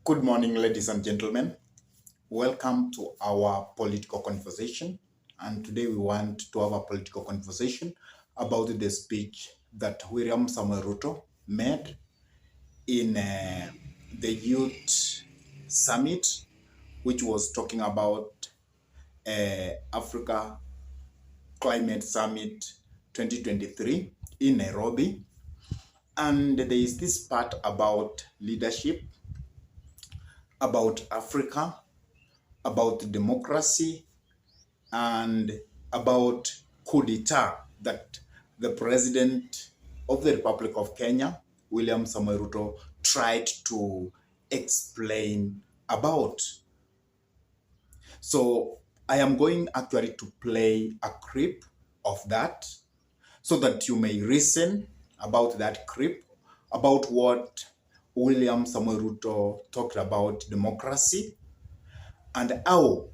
Good morning, ladies and gentlemen. Welcome to our political conversation. And today we want to have a political conversation about the speech that William Samuel Ruto made in the Youth Summit, which was talking about Africa Climate Summit 2023 in Nairobi. And there is this part about leadership, about Africa, about democracy, and about coup d'etat that the president of the Republic of Kenya, William Samoei Ruto, tried to explain about. So I am going actually to play a clip of that so that you may listen about that clip, about what William Samoei Ruto talked about democracy and how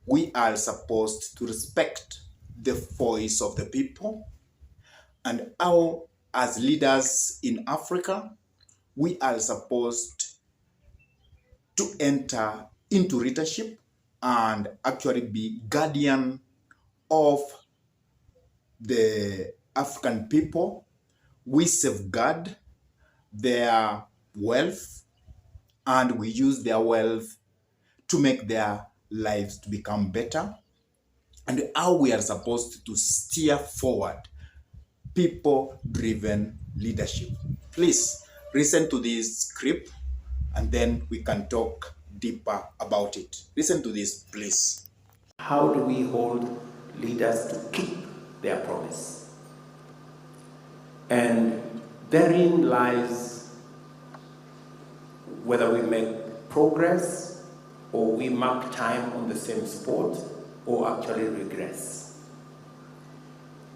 we are supposed to respect the voice of the people, and how, as leaders in Africa, we are supposed to enter into leadership and actually be guardian of the African people. We safeguard their wealth and we use their wealth to make their lives to become better, and how we are supposed to steer forward people-driven leadership. Please listen to this script and then we can talk deeper about it. Listen to this, please. How do we hold leaders to keep their promise? And therein lies whether we make progress or we mark time on the same spot or actually regress.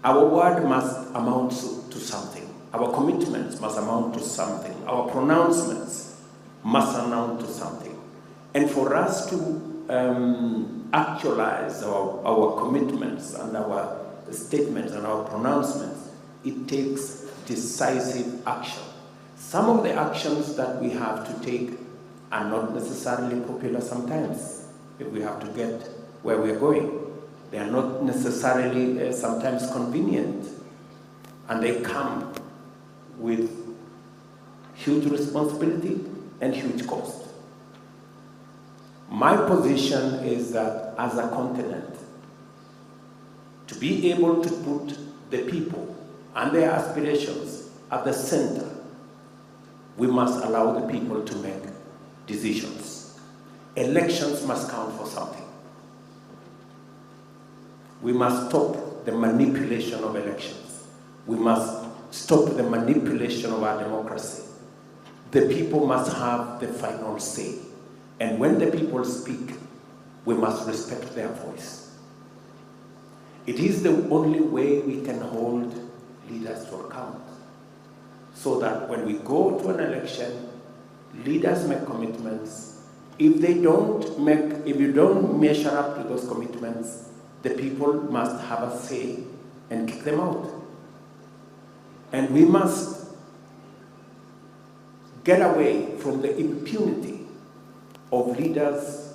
Our word must amount to something. Our commitments must amount to something. Our pronouncements must amount to something. And for us to actualize our commitments and our statements and our pronouncements, it takes decisive action. Some of the actions that we have to take are not necessarily popular sometimes if we have to get where we're going. They are not necessarily sometimes convenient, and they come with huge responsibility and huge cost. My position is that as a continent, to be able to put the people and their aspirations at the center, we must allow the people to make decisions. Elections must count for something. We must stop the manipulation of elections. We must stop the manipulation of our democracy. The people must have the final say. And when the people speak, we must respect their voice. It is the only way we can hold leaders to account. So that when we go to an election, leaders make commitments. If you don't measure up to those commitments, the people must have a say and kick them out. And we must get away from the impunity of leaders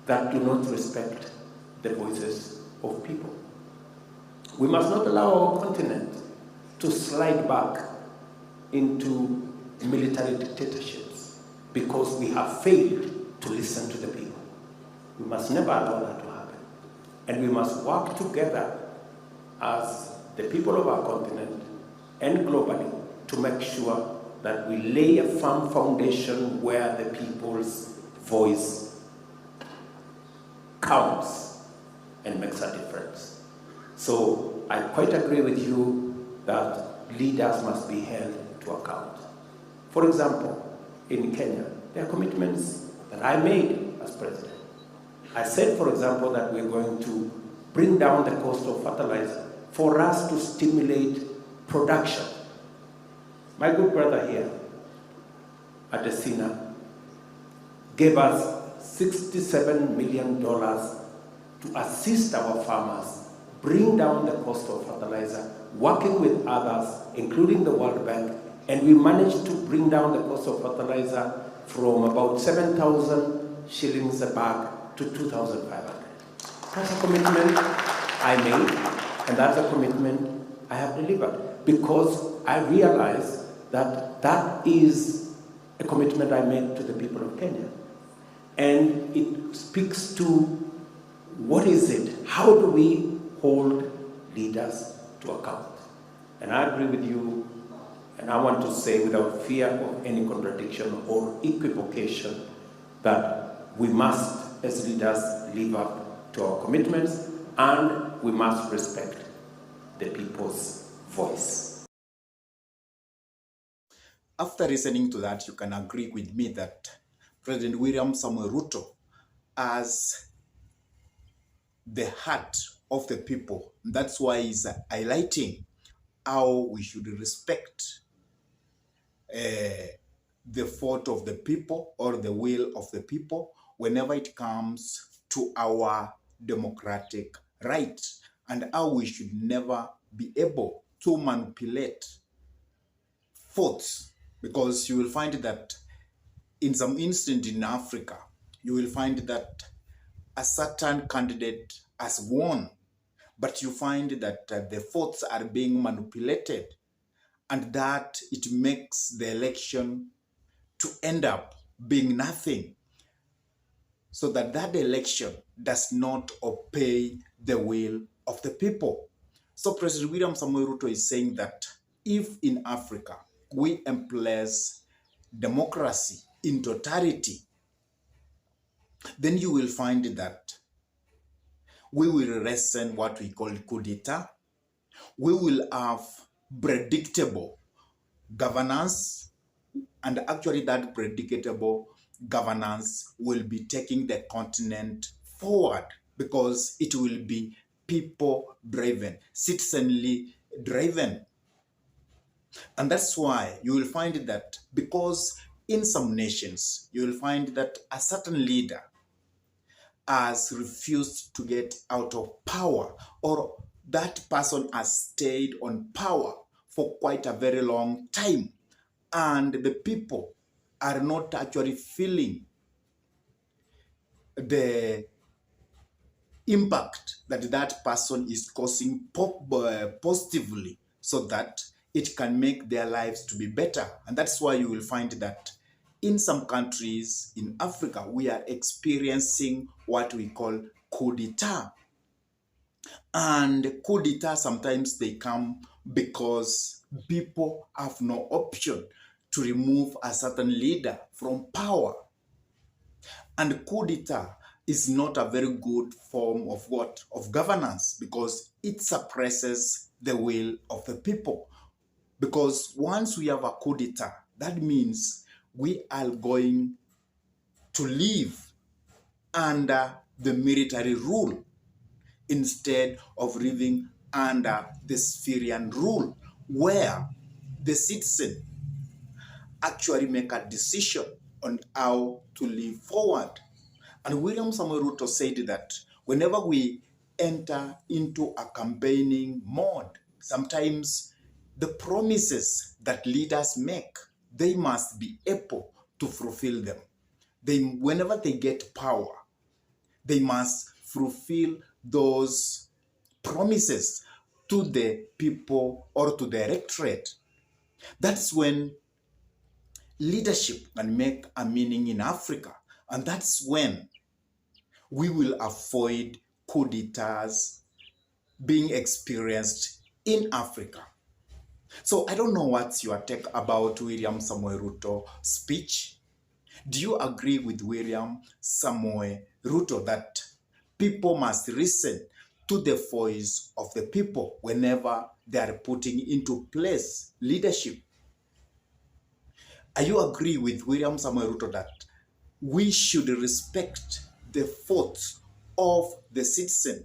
that do not respect the voices of people. We must not allow our continent to slide back into military dictatorships because we have failed to listen to the people. We must never allow that to happen. And we must work together as the people of our continent and globally to make sure that we lay a firm foundation where the people's voice counts and makes a difference. So I quite agree with you that leaders must be held to account. For example, in Kenya, there are commitments that I made as president. I said, for example, that we're going to bring down the cost of fertilizer for us to stimulate production. My good brother here at the Sina gave us $67 million to assist our farmers bring down the cost of fertilizer, working with others, including the World Bank, and we managed to bring down the cost of fertilizer from about 7,000 shillings a bag to 2,500. That's a commitment I made, and that's a commitment I have delivered, because I realize that that is a commitment I made to the people of Kenya. And it speaks to what is it? How do we hold leaders to account? And I agree with you, and I want to say without fear of any contradiction or equivocation that we must, as leaders, live up to our commitments, and we must respect the people's voice. After listening to that, you can agree with me that President William Samuel Ruto, as the heart of the people, that's why he's highlighting how we should respect the thought of the people or the will of the people whenever it comes to our democratic right, and how we should never be able to manipulate thoughts, because you will find that in some instant in Africa, you will find that a certain candidate has won, but you find that the votes are being manipulated, and that it makes the election to end up being nothing, so that that election does not obey the will of the people. So President William Samuel Ruto is saying that if in Africa we embrace democracy in totality, then you will find that we will lessen what we call coup d'etat. We will have predictable governance, and actually that predictable governance will be taking the continent forward, because it will be people driven, citizenly driven. And that's why you will find that, because in some nations you will find that a certain leader has refused to get out of power, or that person has stayed on power for quite a very long time, and the people are not actually feeling the impact that that person is causing positively, so that it can make their lives to be better. And that's why you will find that in some countries in Africa, we are experiencing what we call coup d'etat. And coup d'etat, sometimes they come because people have no option to remove a certain leader from power. And coup d'etat is not a very good form of what? Of governance, because it suppresses the will of the people. Because once we have a coup d'etat, that means we are going to live under the military rule instead of living under the civilian rule, where the citizen actually make a decision on how to live forward. And William Samuel Ruto said that whenever we enter into a campaigning mode, sometimes the promises that leaders make, they must be able to fulfill them. Whenever they get power, they must fulfill those promises to the people or to the electorate. That's when leadership can make a meaning in Africa. And that's when we will avoid coup d'etats being experienced in Africa. So I don't know what's your take about William Samuel Ruto's speech. Do you agree with William Samuel Ruto that people must listen to the voice of the people whenever they are putting into place leadership? Are you agree with William Samuel Ruto that we should respect the thoughts of the citizen?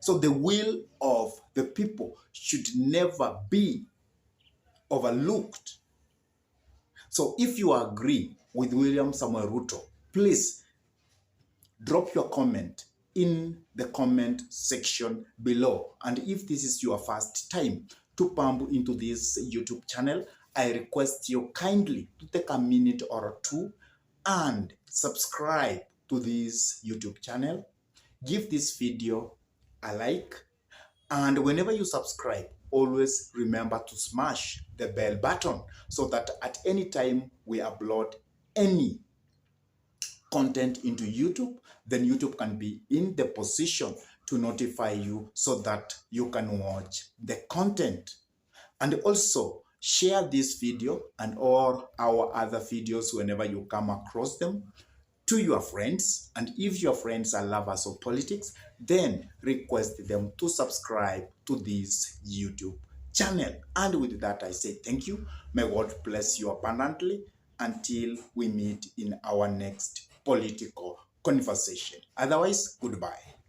So the will of the people should never be overlooked. So if you agree with William Samuel Ruto, please drop your comment in the comment section below. And if this is your first time to pump into this YouTube channel, I request you kindly to take a minute or two and subscribe to this YouTube channel. Give this video a like, and whenever you subscribe, always remember to smash the bell button so that at any time we upload any content into YouTube, then YouTube can be in the position to notify you so that you can watch the content. And also share this video and all our other videos whenever you come across them to your friends. And if your friends are lovers of politics, then request them to subscribe to this YouTube channel. And with that, I say thank you. May God bless you abundantly until we meet in our next political conversation. Otherwise, goodbye.